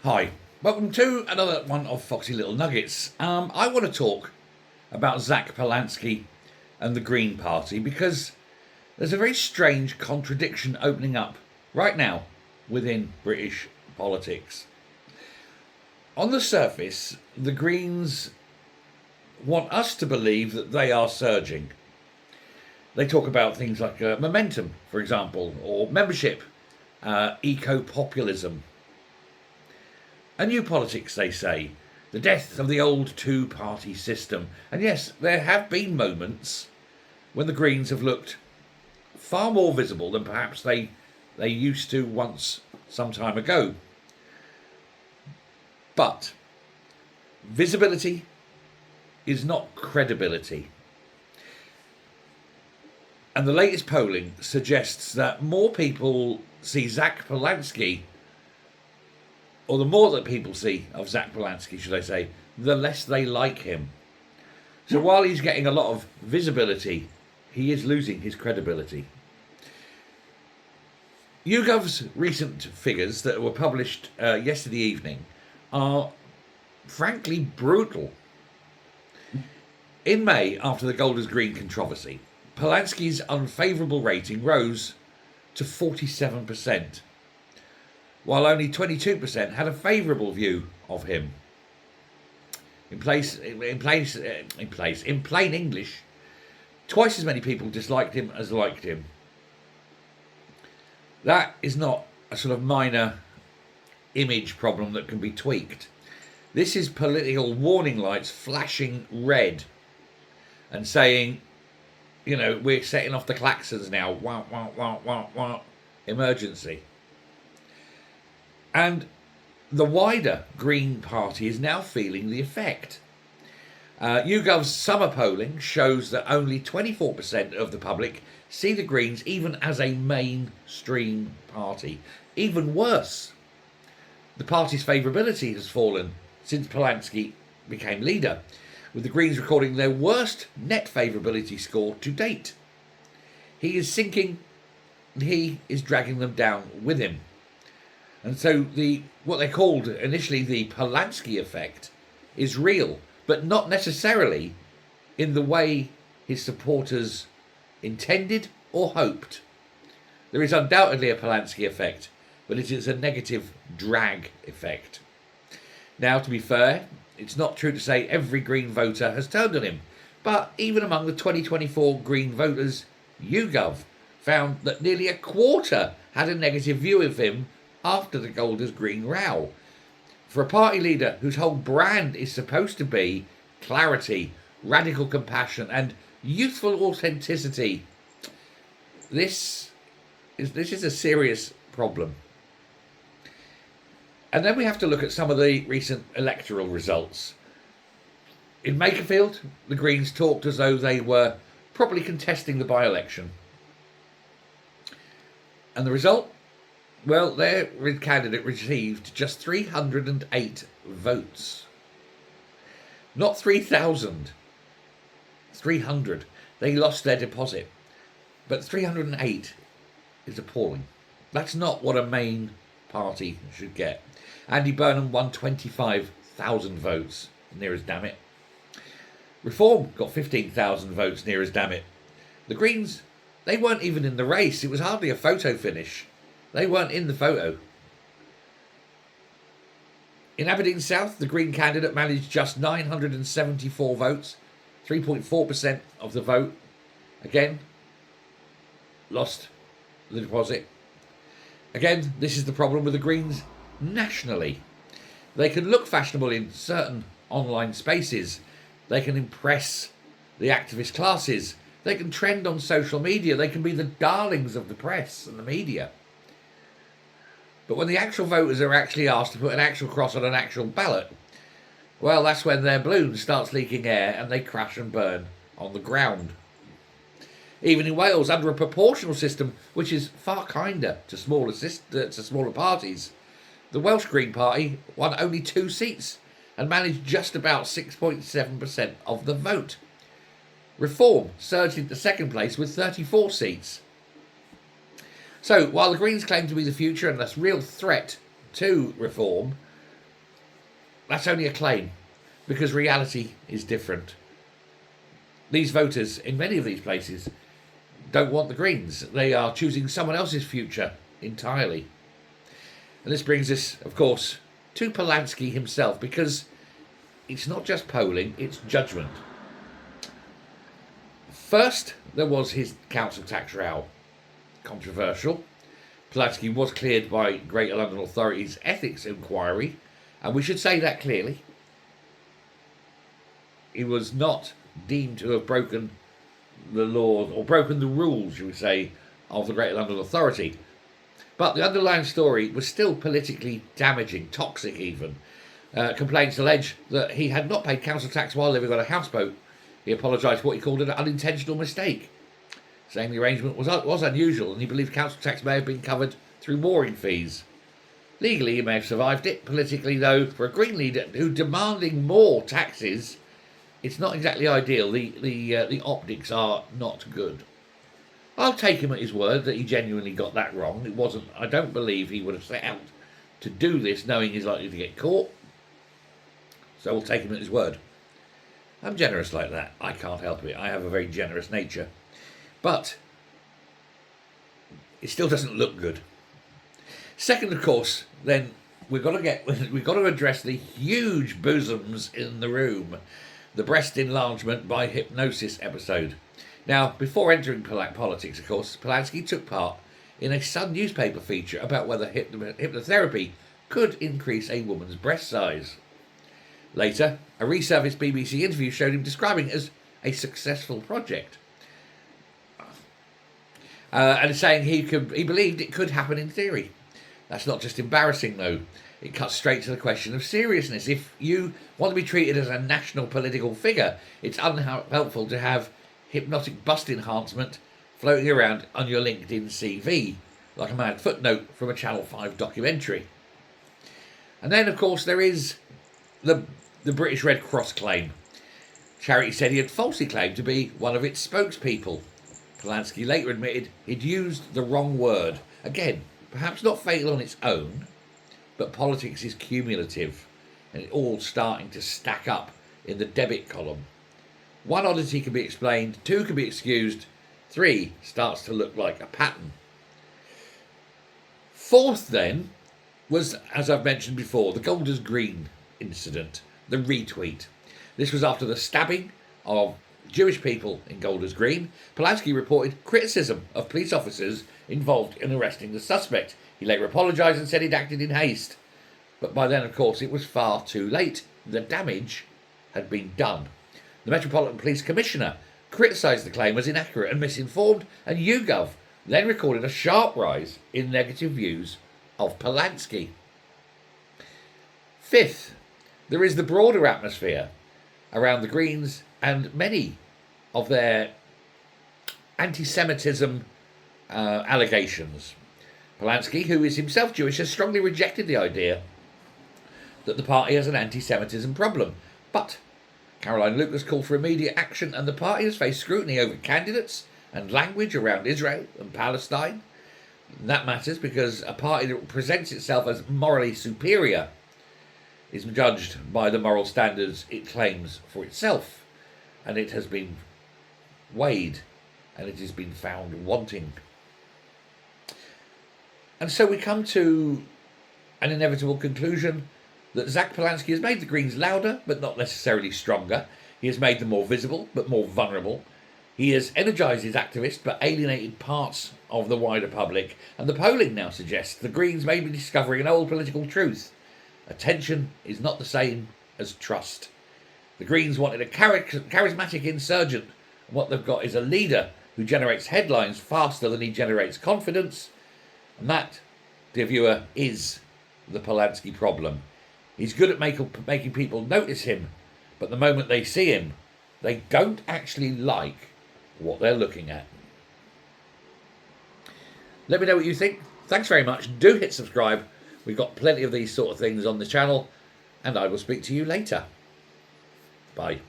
Hi, welcome to another one of Foxy Little Nuggets. I want to talk about Zach Palansky and the Green Party because there's a very strange contradiction opening up right now within British politics. On the surface, the Greens want us to believe that they are surging. They talk about things like momentum, for example, or membership, eco-populism. A new politics, they say, the death of the old two-party system. And yes, there have been moments when the Greens have looked far more visible than perhaps they used to once some time ago. But visibility is not credibility. And the latest polling suggests that more people see Zach Palansky, or the more that people see of Zach Palansky, should I say, the less they like him. So while he's getting a lot of visibility, he is losing his credibility. YouGov's recent figures that were published yesterday evening are frankly brutal. In May, after the Golders Green controversy, Palansky's unfavourable rating rose to 47%. While only 22% had a favourable view of him. In plain English, twice as many people disliked him as liked him. That is not a sort of minor image problem that can be tweaked. This is political warning lights flashing red and saying, you know, we're setting off the klaxons now. Wow, wow, wow, wow, wow. Emergency. And the wider Green Party is now feeling the effect. YouGov's summer polling shows that only 24% of the public see the Greens even as a mainstream party. Even worse, the party's favourability has fallen since Palansky became leader, with the Greens recording their worst net favourability score to date. He is sinking, and he is dragging them down with him. And so what they called initially the Polanski Effect is real, but not necessarily in the way his supporters intended or hoped. There is undoubtedly a Palansky Effect, but it is a negative drag effect. Now, to be fair, it's not true to say every Green voter has turned on him, but even among the 2024 Green voters, YouGov found that nearly a quarter had a negative view of him after the Golders Green row. For a party leader whose whole brand is supposed to be clarity, radical compassion and youthful authenticity, this is a serious problem. And then we have to look at some of the recent electoral results. In Makerfield, the Greens talked as though they were properly contesting the by-election. And the result? Well, their candidate received just 308 votes. Not 3,000. 300. They lost their deposit. But 308 is appalling. That's not what a main party should get. Andy Burnham won 25,000 votes, near as damn it. Reform got 15,000 votes, near as damn it. The Greens, they weren't even in the race. It was hardly a photo finish. They weren't in the photo. In Aberdeen South, the Green candidate managed just 974 votes, 3.4% of the vote. Again, lost the deposit. Again, this is the problem with the Greens nationally. They can look fashionable in certain online spaces. They can impress the activist classes. They can trend on social media. They can be the darlings of the press and the media. But when the actual voters are actually asked to put an actual cross on an actual ballot, well, that's when their balloon starts leaking air and they crash and burn on the ground. Even in Wales, under a proportional system which is far kinder to smaller parties, the Welsh Green Party won only 2 seats and managed just about 6.7% of the vote. Reform surged into second place with 34 seats. So, while the Greens claim to be the future and a real threat to reform, that's only a claim, because reality is different. These voters in many of these places don't want the Greens. They are choosing someone else's future entirely. And this brings us, of course, to Palansky himself, because it's not just polling, it's judgment. First, there was his council tax row. Controversial. Palansky was cleared by Greater London Authority's ethics inquiry, and we should say that clearly. He was not deemed to have broken the laws, or broken the rules, you would say, of the Greater London Authority. But the underlying story was still politically damaging, toxic even. Complaints allege that he had not paid council tax while living on a houseboat. He apologised for what he called an unintentional mistake, saying the arrangement was unusual and he believed council tax may have been covered through mooring fees. Legally, he may have survived it. Politically, though, for a Green leader who demanding more taxes, it's not exactly ideal. The optics are not good. I'll take him at his word that he genuinely got that wrong. It wasn't. I don't believe he would have set out to do this knowing he's likely to get caught. So we'll take him at his word. I'm generous like that. I can't help it. I have a very generous nature. But it still doesn't look good. Second, of course, then we've got to address the huge bosoms in the room. The breast enlargement by hypnosis episode. Now, before entering politics, of course, Palansky took part in a Sun newspaper feature about whether hypnotherapy could increase a woman's breast size. Later, a resurfaced BBC interview showed him describing it as a successful project. And saying he believed it could happen in theory. That's not just embarrassing, though. It cuts straight to the question of seriousness. If you want to be treated as a national political figure, it's unhelpful to have hypnotic bust enhancement floating around on your LinkedIn CV, like a mad footnote from a Channel 5 documentary. And then, of course, there is the British Red Cross claim. Charity said he had falsely claimed to be one of its spokespeople. Palansky later admitted he'd used the wrong word. Again, perhaps not fatal on its own, but politics is cumulative, and it's all starting to stack up in the debit column. One oddity can be explained, two can be excused, three starts to look like a pattern. Fourth, then, was, as I've mentioned before, the Golders Green incident, the retweet. This was after the stabbing of Jewish people in Golders Green. Palansky reported criticism of police officers involved in arresting the suspect. He later apologised and said he'd acted in haste. But by then, of course, it was far too late. The damage had been done. The Metropolitan Police Commissioner criticised the claim as inaccurate and misinformed, and YouGov then recorded a sharp rise in negative views of Palansky. Fifth, there is the broader atmosphere around the Greens and many of their anti-Semitism allegations. Palansky, who is himself Jewish, has strongly rejected the idea that the party has an anti-Semitism problem. But Caroline Lucas called for immediate action, and the party has faced scrutiny over candidates and language around Israel and Palestine. And that matters because a party that presents itself as morally superior is judged by the moral standards it claims for itself. And it has been weighed and it has been found wanting. And so we come to an inevitable conclusion that Zach Palansky has made the Greens louder, but not necessarily stronger. He has made them more visible, but more vulnerable. He has energised his activists, but alienated parts of the wider public. And the polling now suggests the Greens may be discovering an old political truth. Attention is not the same as trust. The Greens wanted a charismatic insurgent, and what they've got is a leader who generates headlines faster than he generates confidence. And that, dear viewer, is the Palansky problem. He's good at making people notice him, but the moment they see him, they don't actually like what they're looking at. Let me know what you think. Thanks very much. Do hit subscribe. We've got plenty of these sort of things on the channel, and I will speak to you later. Bye.